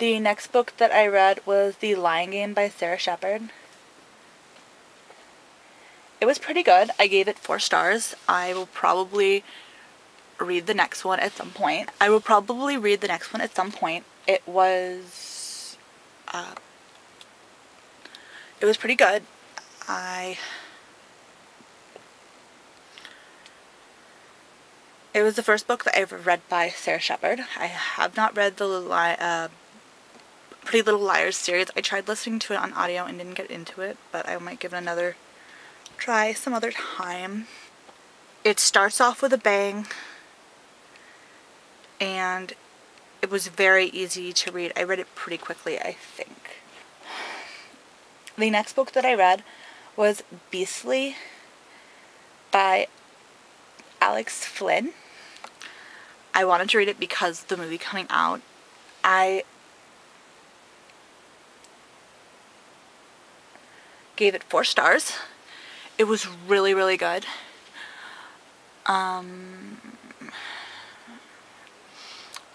The next book that I read was The Lion Game by Sarah Shepard. It was pretty good. I gave it 4 stars. I will probably read the next one at some point. It was pretty good. It was the first book that I ever read by Sarah Shepard. I have not read the Pretty Little Liars series. I tried listening to it on audio and didn't get into it, but I might give it another try some other time. It starts off with a bang, and it was very easy to read. I read it pretty quickly, I think. The next book that I read was Beastly by Alex Flynn. I wanted to read it because of the movie coming out. I gave it 4 stars. It was really, really good. I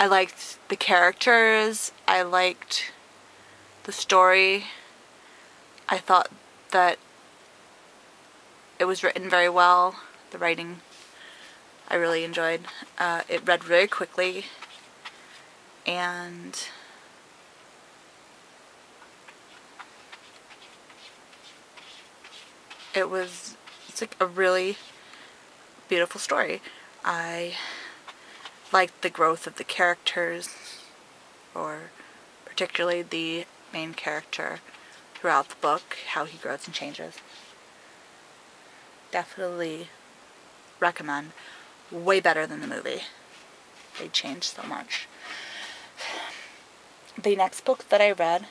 liked the characters. I liked the story. I thought that it was written very well. The writing I really enjoyed. It read very quickly, and it's like a really beautiful story. I liked the growth of the characters, or particularly the main character throughout the book, how he grows and changes. Definitely recommend. Way better than the movie. They changed so much. The next book that I read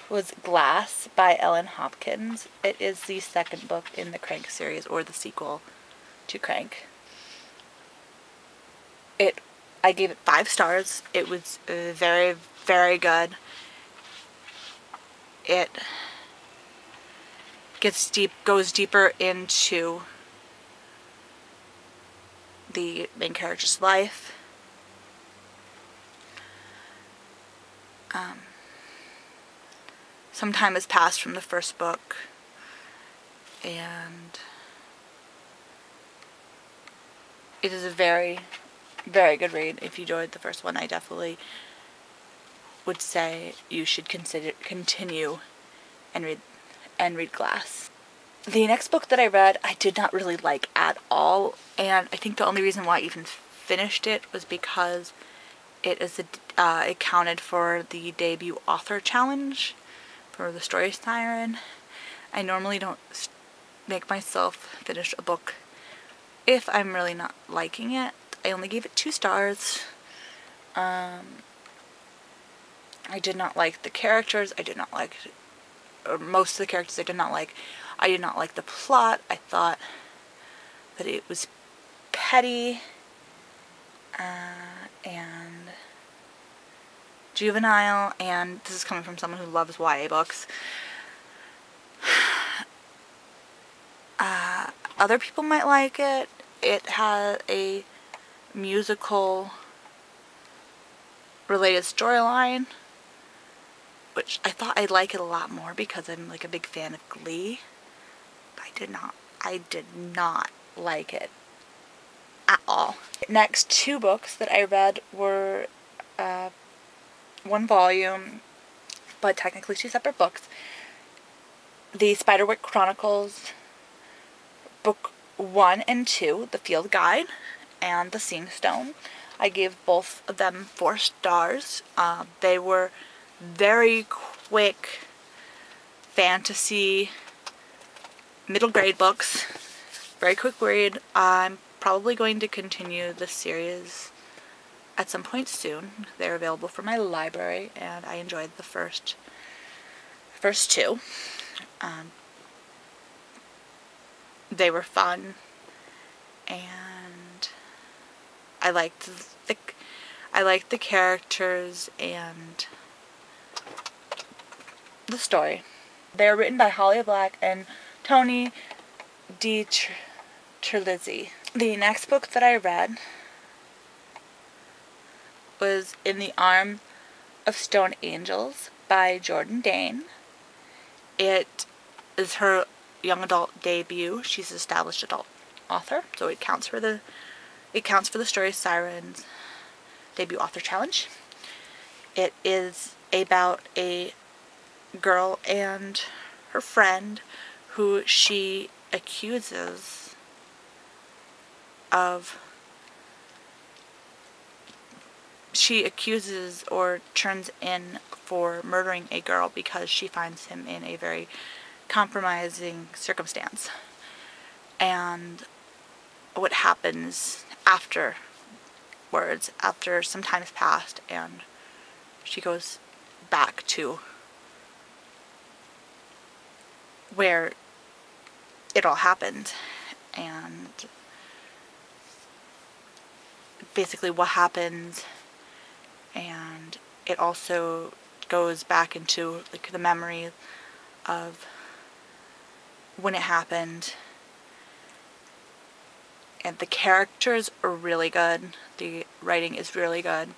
was Glass by Ellen Hopkins. It is the second book in the Crank series, or the sequel to Crank. I gave it 5 stars. It was very, very good. It goes deeper into the main character's life. Some time has passed from the first book, and it is a very, very good read. If you enjoyed the first one, I definitely would say you should continue and read Glass. The next book that I read, I did not really like at all, and I think the only reason why I even finished it was because it counted for the debut author challenge for the Story Siren. I normally don't make myself finish a book if I'm really not liking it. I only gave it 2 stars. I did not like the characters. Most of the characters I did not like. I did not like the plot. I thought that it was petty and juvenile, and this is coming from someone who loves YA books. Other people might like it. It had a musical related storyline, which I thought I'd like it a lot more because I'm like a big fan of Glee. But I did not like it at all. Next 2 books that I read were 1 volume, but technically 2 separate books. The Spiderwick Chronicles, book 1 and 2, The Field Guide and The Seeing Stone. I gave both of them 4 stars. They were very quick fantasy middle grade books. Very quick read. I'm probably going to continue the series at some point soon. They're available from my library, and I enjoyed the first 2. They were fun, and I liked the characters and the story. They're written by Holly Black and Tony Terlizzi. The next book that I read was In the Arm of Stone Angels by Jordan Dane. It is her young adult debut. She's an established adult author, so it counts for the Story Sirens debut author challenge. It is about a girl and her friend who she accuses or turns in for murdering a girl because she finds him in a very compromising circumstance. And what happens afterwards, after some time has passed and she goes back to where it all happened, and basically what happens, and it also goes back into like the memory of when it happened. And the characters are really good. The writing is really good.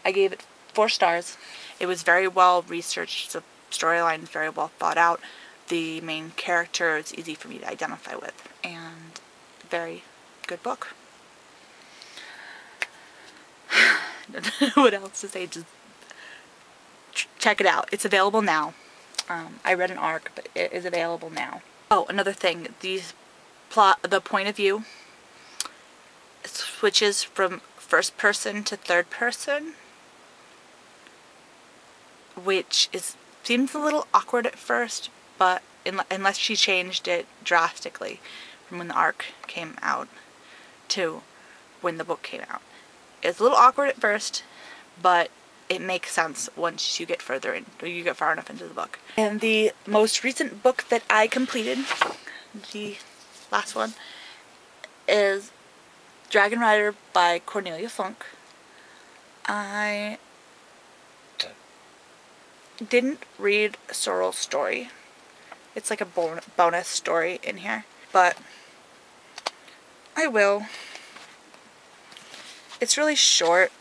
I gave it 4 stars. It was very well researched. The storyline is very well thought out. The main character is easy for me to identify with. And very good book. What else to say? Just check it out. It's available now. I read an arc, but it is available now. Oh, another thing. The point of view switches from first person to third person, which seems a little awkward at first, but unless she changed it drastically from when the arc came out to when the book came out. It's a little awkward at first, but it makes sense once you get far enough into the book. And the most recent book that I completed, the last one, is Dragon Rider by Cornelia Funk. I didn't read Sorrel's story. It's like a bonus story in here, but I will. It's really short.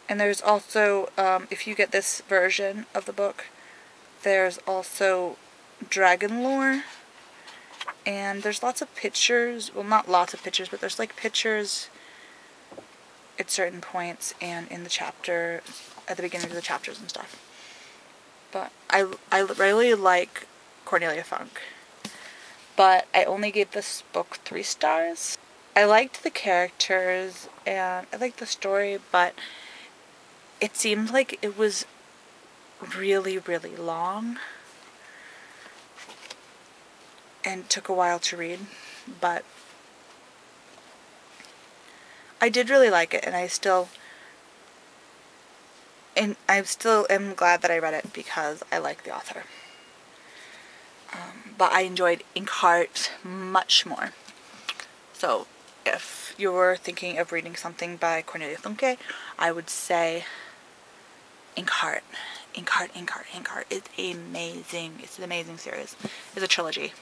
And there's also, if you get this version of the book, there's also dragon lore. And there's lots of pictures. Well, not lots of pictures, but there's like pictures at certain points and in the chapter, at the beginning of the chapters and stuff. But I really like Cornelia Funk. But I only gave this book 3 stars. I liked the characters and I liked the story, but it seemed like it was really, really long and took a while to read, but I did really like it, and I still am glad that I read it because I like the author. But I enjoyed Inkheart much more. So if you're thinking of reading something by Cornelia Funke, I would say Inkheart. Inkheart is amazing. It's an amazing series. It's a trilogy.